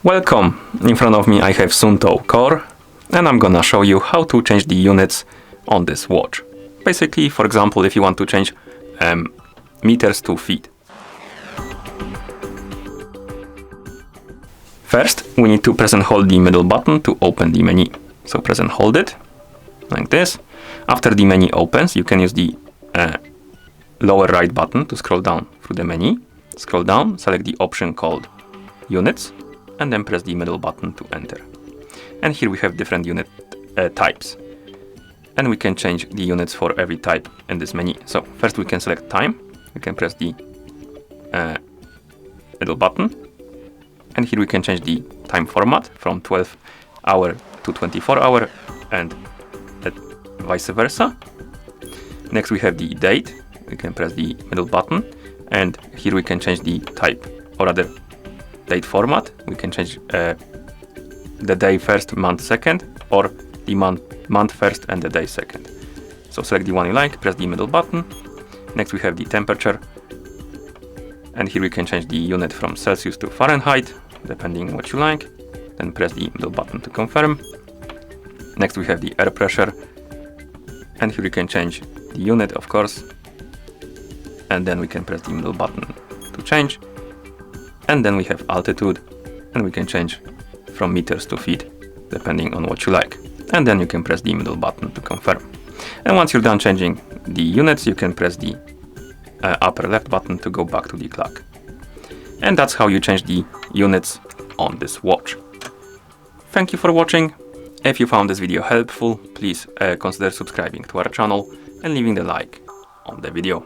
Welcome! In front of me I have Suunto Core and I'm gonna show you how to change the units on this watch. Basically, for example, if you want to change meters to feet. First, we need to press and hold the middle button to open the menu. So press and hold it, like this. After the menu opens, you can use the lower right button to scroll down through the menu. Scroll down, select the option called Units, and then press the middle button to enter. And here we have different unit types. And we can change the units for every type in this menu. So first we can select time. We can press the middle button. And here we can change the time format from 12-hour to 24-hour and vice versa. Next we have the date. We can press the middle button. And here we can change the type, or rather date format. We can change the day first, month second, or the month first and the day second. So select the one you like, press the middle button. Next we have the temperature, and here we can change the unit from Celsius to Fahrenheit, depending on what you like. Then press the middle button to confirm. Next we have the air pressure, and here we can change the unit, of course, and then we can press the middle button to change. And then we have altitude, and we can change from meters to feet, depending on what you like. And then you can press the middle button to confirm. And once you're done changing the units, you can press the upper left button to go back to the clock. And that's how you change the units on this watch. Thank you for watching. If you found this video helpful, please consider subscribing to our channel and leaving the like on the video.